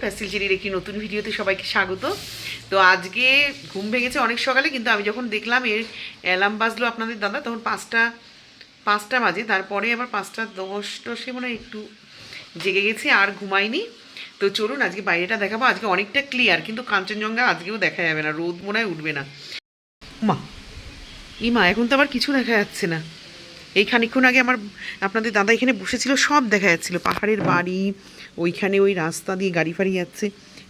Parcel জেরির একটি নতুন ভিডিওতে সবাইকে স্বাগত। তো আজকে ঘুম ভেঙেছে অনেক সকালে, কিন্তু আমি যখন দেখলাম এর অ্যালার্ম বাজলো আপনাদের দাদা, তখন পাঁচটা বাজে। তারপরে আবার 5:10 মনে হয় একটু জেগে গেছি, আর ঘুমাইনি। তো চলুন আজকে বাইরেটা দেখাবো। আজকে অনেকটা ক্লিয়ার, কিন্তু কাঞ্চনজঙ্ঘা আজকেও দেখা যাবে না, রোদ মনে হয় উঠবে না। মা এখন তো আবার কিছু দেখা যাচ্ছে না। এই খানিকক্ষণ আগে আপনাদের দাদা এখানে বসেছিল, সব দেখা যাচ্ছিল, পাহাড়ের বাড়ি, ওইখানে ওই রাস্তা দিয়ে গাড়ি ফাড়ি যাচ্ছে।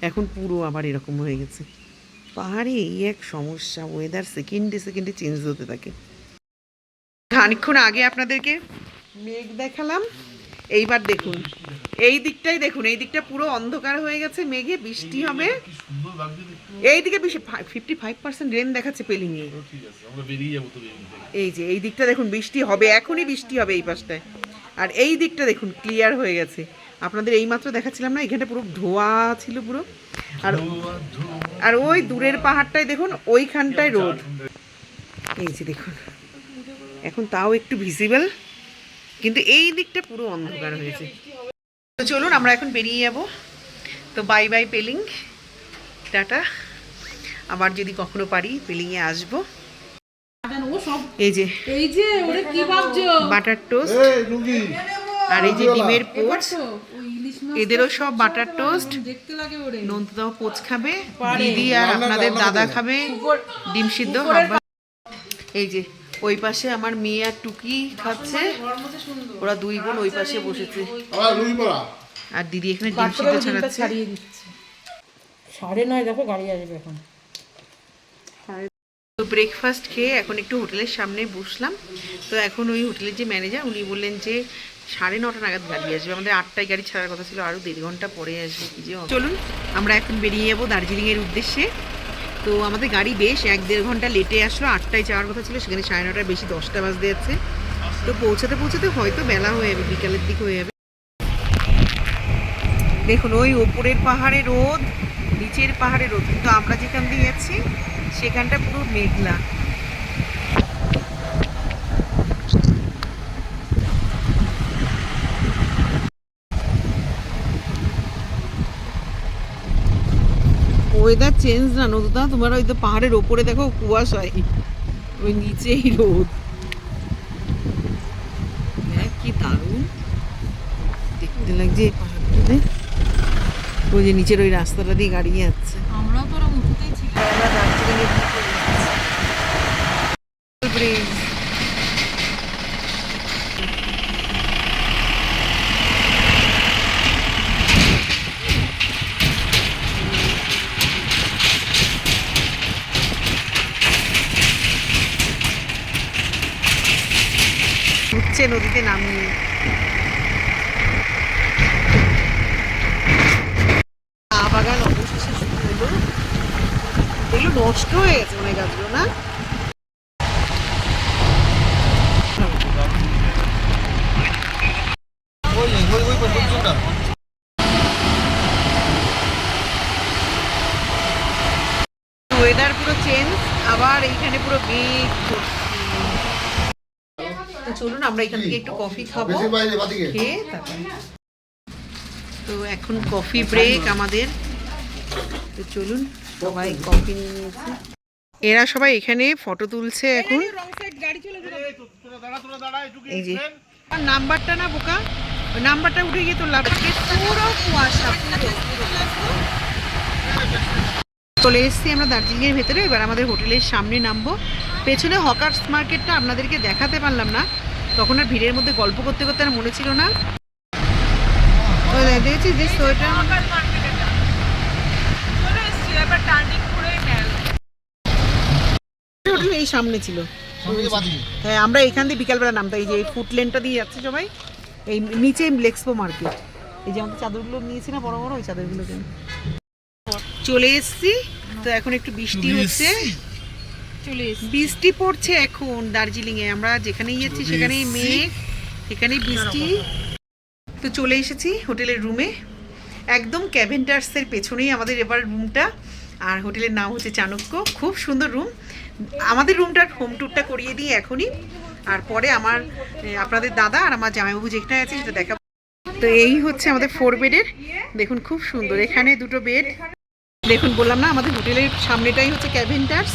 এখন পুরো আবার এরকম হয়ে গেছে। পাহাড়ে এই এক সমস্যা, ওয়েদার সেকেন্ডে সেকেন্ডে চেঞ্জ হতে থাকে। খানিকক্ষণ আগে আপনাদেরকে মেঘ দেখালাম, এইবার দেখুন এই দিকটাই দেখুন, এই দিকটা পুরো অন্ধকার হয়ে গেছে, মেঘে বৃষ্টি হবে। এইদিকে 55% রেন দেখাচ্ছে পেলিংয়ে। এই যে এই দিকটা দেখুন বৃষ্টি হবে, এখনই বৃষ্টি হবে এই পাশটায়। আর এই দিকটা দেখুন ক্লিয়ার হয়ে গেছে। আপনাদের এইমাত্র দেখাচ্ছিলাম না, এখানটা পুরো ধোয়া ছিল পুরো। আর ওই দূরের পাহাড়টায় দেখুন, ওইখানটায় রোদ। এই যে দেখুন এখন তাও একটু ভিজিবল, কিন্তু এই দিকটা পুরো অন্ধকার হয়েছে। তো চলুন আমরা এখন বেরিয়ে যাব। তো বাই বাই পেলিং, টাটা। আবার যদি কখনো পারি পেলিংয়ে আসবো। এই যে বাটার টোস্ট, আর এই যে ডিমের পোচ, এদেরও সব বাটার টোস্ট। নন্দুদাও পোচ খাবে, দিদি আর আপনাদের দাদা খাবে ডিম সিদ্ধ। এই যে ওই পাশে আমার মেয়ে আর টুকি খাচ্ছে, ওরা দুই বোন ওই পাশে বসেছে, আর দিদি এখানে ডিম সিদ্ধ ছাড়াচ্ছে। 9:30 দেখো গাড়ি আসবে এখন। তো ব্রেকফাস্ট খেয়ে এখন একটু হোটেলের সামনে বসলাম। তো এখন ওই হোটেলের যে ম্যানেজার, উনি বললেন যে 9:30 নাগাদ গাড়ি আসবে, আমাদের 8টায় গাড়ি ছাড়ার কথা ছিল, আরও 1.5 ঘন্টা পরে আসবে কি যে। চলুন আমরা এখন বেরিয়ে যাবো দার্জিলিংয়ের উদ্দেশ্যে। তো আমাদের গাড়ি বেশ 1-1.5 ঘন্টা লেটে আসলো, 8টায় যাওয়ার কথা ছিল, সেখানে 9:30 বেশি 10টা বাজতে যাচ্ছে। তো পৌঁছাতে হয়তো বেলা হয়ে যাবে, বিকালের দিক হয়ে যাবে। দেখুন ওই ওপরের পাহাড়ে রোদ, নিচের পাহাড়ে রোদ, কিন্তু আমরা যেখান দিয়ে যাচ্ছি সেখানটা পুরো মেঘলা। ওয়েদার চেঞ্জ না নতুদা, তোমার ওই তো পাহাড়ের ওপরে দেখো কুয়াশায়, ওই নিচেই রোদ। হ্যাঁ কি দারুণ দেখতে লাগছে এই পাহাড়টাতে। ওই যে নিচের ওই রাস্তাটা দিয়ে গাড়ি যাচ্ছে। আমরাও তো ওরকম উঠতেই ছিল। আমরা দার্জিলিংয়ে ব্রিজ। উঠছে নদীতে নামিয়ে। চা বাগান অবশেষে শুরু হলো, এগুলো নষ্ট হয়ে গেছে অনেক গাছগুলো না। ওয়েদার পুরো চেঞ্জ, আবার এইখানে পুরো মেঘ ভর্তি। তো চলুন আমরা এখান থেকে একটু কফি খাবো, খেয়ে তারপর। তো এখন কফি ব্রেক আমাদের। তো চলুন সবাই কফি নিয়ে নিয়েছি, এরা সবাই এখানে ফটো তুলছে এখন। এই যে নাম্বারটা না বোকা, ওই নাম্বারটা উঠে গিয়ে তোর লাভ, পুরো কুয়াশা। চলে এসেছি আমরা দার্জিলিংয়ের ভেতরে, এবার আমাদের হোটেলের সামনে নামবো। পেছনে হকার্স মার্কেটটা আপনাদেরকে দেখাতে পারলাম না, তখন আর ভিড়ের মধ্যে গল্প করতে করতে আর মনে ছিল না। দেখছি যে সোয়েটার হোটেল এই সামনে ছিল। হ্যাঁ আমরা এখান দিয়ে বিকালবেলা নামতাম, এই যে ফুটলেনটা দিয়ে যাচ্ছে সবাই, এই নিচে এক্সপো মার্কেট। এই যে আমাদের চাদরগুলো নিয়েছি না বড় বড়, ওই চাদরগুলো কেন চলে এসছি। তো এখন একটু বৃষ্টি হচ্ছে, বৃষ্টি পড়ছে এখন দার্জিলিংয়ে। আমরা যেখানেই যাচ্ছি সেখানেই মেঘ, এখানেই বৃষ্টি। তো চলে এসেছি হোটেলের রুমে, একদম ক্যাভেন্ডার্সের পেছনেই আমাদের এবার রুমটা। আর হোটেলের নাম হচ্ছে চাণক্য, খুব সুন্দর রুম। আমাদের রুমটার হোম ট্যুরটা করিয়ে দিই এখনই, আর পরে আপনাদের দাদা আর আমার জামাইবাবু যেখানে আছে সেটা দেখাবো। তো এই হচ্ছে আমাদের 4 বেডের, দেখুন খুব সুন্দর, এখানে দুটো বেড। দেখুন বললাম না আমাদের হোটেলের সামনেটাই হচ্ছে ক্যাভেন্টার্স।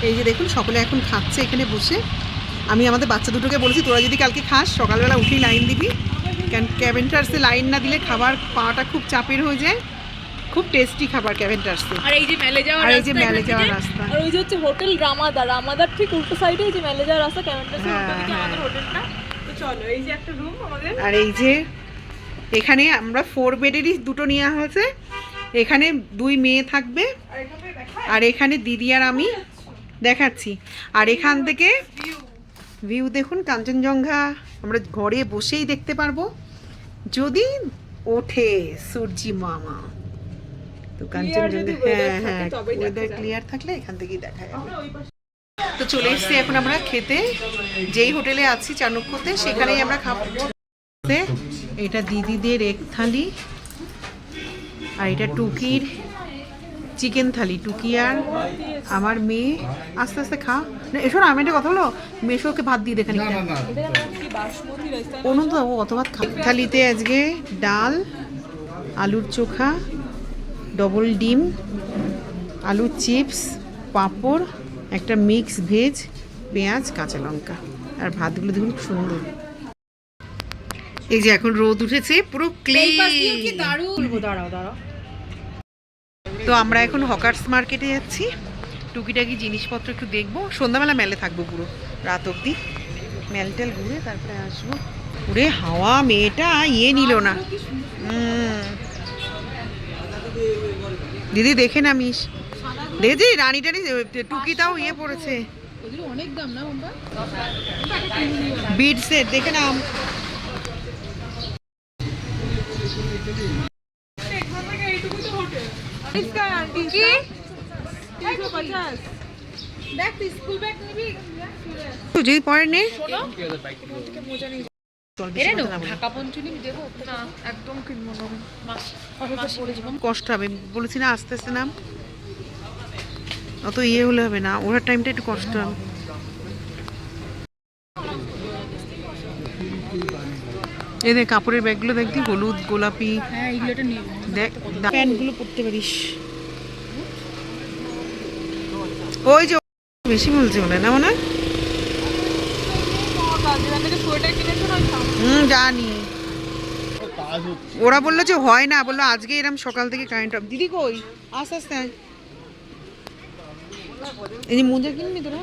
এই যে দেখুন সকলে এখন খাচ্ছে এখানে বসে। আমি আমাদের বাচ্চা দুটোকে বলেছি তোরা যদি কালকে খাস সকালবেলা উঠেই লাইন দিবি, কারণ ক্যাভেন্টার্সে লাইন না দিলে খাবার পাওয়াটা খুব চাপের হয়ে যায়। খুব টেস্টি খাবার ক্যাভেন্টার্সে। আর এই যে মেলে যাওয়ার আর এই যে মেলে যাওয়ার রাস্তা, আর ওই যে হচ্ছে হোটেল রামাদার ঠিক উল্টো সাইডে এই যে মেলে যাওয়ার রাস্তা, ক্যাভেন্টার্সের উল্টো দিকে আমাদের হোটেলটা। তো চলো এই যে একটা রুম আমাদের। আর এই যে এখানে আমরা 4 বেডেরই দুটো নেওয়া হয়েছে। এখানে 2 মেয়ে থাকবে, আর এখানে দিদি আর আমি দেখাচ্ছি। আর এখান থেকে ভিউ দেখুন কাঞ্চনজঙ্ঘা আমরা ঘরে বসেই দেখতে পারবো যদি ওঠে সূর্যি মামা। তো কাঞ্চনজঙ্ঘা, হ্যাঁ ওয়েদার ক্লিয়ার থাকলে এখান থেকেই দেখা যাবে। তো চলে এসেছি এখন আমরা খেতে, যেই হোটেলে আছি চাণক্যতে সেখানেই আমরা খাবো। এটা দিদিদের এক থালি, আর এটা টুকির চিকেন থালি। টুকি আর আমার মেয়ে আস্তে আস্তে খা না, এসো না, আমি একটা কথা হলো মেশোকে ভাত দিয়ে দেখানি অনন্ত ও অত ভাত খা। থালিতে আজকে ডাল, আলুর চোখা, ডবল ডিম, আলুর চিপস, পাঁপড়, একটা মিক্স ভেজ, পেঁয়াজ, কাঁচা লঙ্কা, আর ভাতগুলো দেখুন খুব সুন্দর। এই যে এখন রোদ উঠেছে পুরো ক্লিন। তো আমরা এখন হকার্স মার্কেটে যাচ্ছি, টুকিটাকি জিনিসপত্র একটু দেখবো। সন্ধ্যাবেলা মেলে থাকবো পুরো রাত অবধি, মেলটেল ঘুরে তারপরে আসবো। পুরে হাওয়া, মেয়েটা নিল না। দিদি দেখে নামিস, দেখি রানী টানি টুকিটাও পড়েছে অনেক দাম না বিড সেট, দেখে নাম। যদি পরে নে কষ্ট হবে, বলেছি না আস্তে আস্তে নাম, অত হলে হবে না, ওঠার টাইমটা একটু কষ্ট হবে। এই দেখ কাপড়ের ব্যাগগুলো দেখবি, হলুদ গোলাপি, দেখ প্যান্টগুলো পরতে পারিস। ওই যে বেশি বলছে মনে না, মনে জানি, ওরা বললো যে হয় না, বললো আজকে এরকম সকাল থেকে কারেন্ট অফ। দিদি কই, আস্তে আস্তে এই যে মোজা কিনবি তোরা?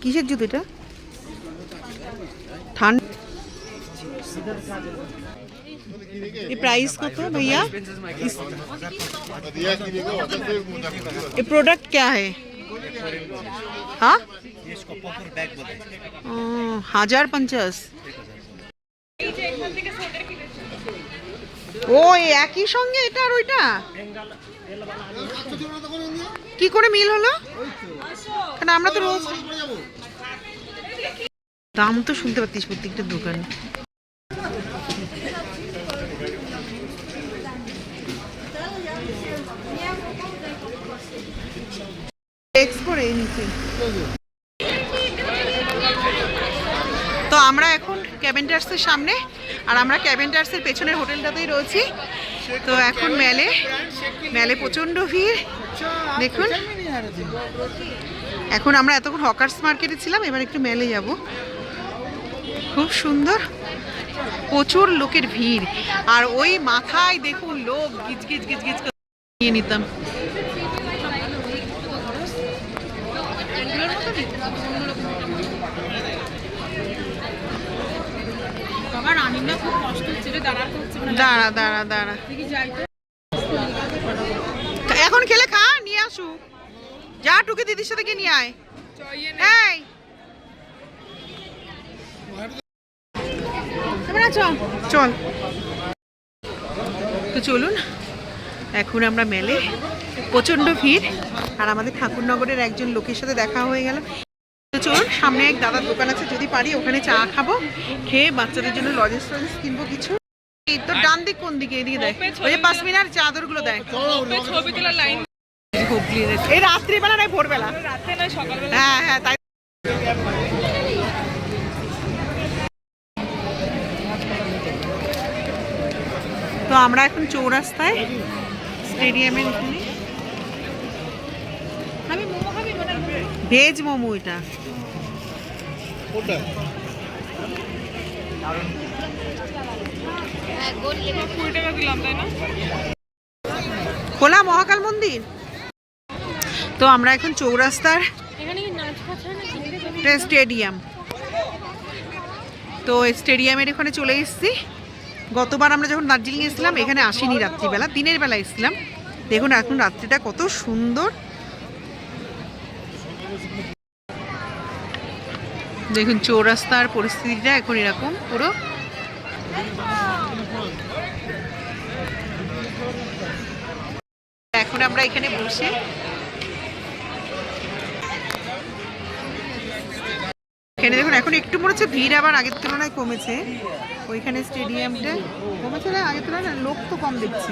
কিসের জুতো এটা? ঠান্ডা। ये प्राइस कत भैया? ये प्रोडक्ट क्या है? हाँ 1050। ও একই সঙ্গে এটা আর ওইটা কি করে মিল হলো? কারণ আমরা তো রোজ দাম তো শুনতে পাচ্ছিস প্রত্যেকটা দোকানে। তো আমরা এখন ক্যাভেন্টার্সের সামনে, আর আমরা ক্যাভেন্টার্সের পেছনের হোটেলটাতেই রয়েছি। তো এখন মেলে প্রচণ্ড ভিড় দেখুন। এখন আমরা এতক্ষণ হকার্স মার্কেটে ছিলাম, এবার একটু মেলে যাব। খুব সুন্দর, প্রচুর লোকের ভিড়, আর ওই মাথায় দেখুন লোক গিজ গিজ গিজ গিজ করে নিয়ে নিতাম। দাঁড়া দাঁড়া দাঁড়া, এখন খেলে খা, নিয়ে আসু, যা টুকে দিদির সাথে গিয়ে নিয়ে আয়। চল তো চলুন, এখন আমরা মেলে, প্রচন্ড ভিড়, আর আমাদের ঠাকুরনগরের একজন লোকের সাথে দেখা হয়ে গেল। চলুন সামনে এক দাদার দোকান আছে, যদি পারি ওখানে চা খাবো, খেয়ে বাচ্চাদের জন্য লজেন্স টজেন্স কিনবো কিছু। এই তো ডান দিক কোন দিকে? এদিকে দেয় ওই যে পাশমিনার চাদরগুলো দেয়। ছবি তোলার লাইন এই রাত্রিবেলা নয় ভোরবেলা? রাতে নয় সকালবেলা। হ্যাঁ হ্যাঁ তাই। তো আমরা এখন চৌরাস্তায় স্টেডিয়ামের এখানে আমি মোমো খাবি? ভেজ মোমো, এটা টাকা দিলাম তাই না? খোলা মহাকাল মন্দির। তো আমরা এখন চৌরাস্তার এখানে কি নাচ ফাচ হয় নাকি? স্টেডিয়াম, তো স্টেডিয়ামের এখানে চলে এসেছি। গতবার আমরা যখন দার্জিলিং এসেছিলাম এখানে আসিনি রাত্রিবেলা, দিনের বেলা এসেছিলাম। দেখুন এখন রাত্রিটা কত সুন্দর, দেখুন চৌরাস্তার পরিস্থিতিটা এখন এরকম পুরো। এখন আমরা এখানে বসে এখানে দেখুন এখন একটু মনে হচ্ছে ভিড় আবার আগের তুলনায় কমেছে। ওইখানে স্টেডিয়ামটা কমেছে না আগের তুলনায়, লোক তো কম দেখছি।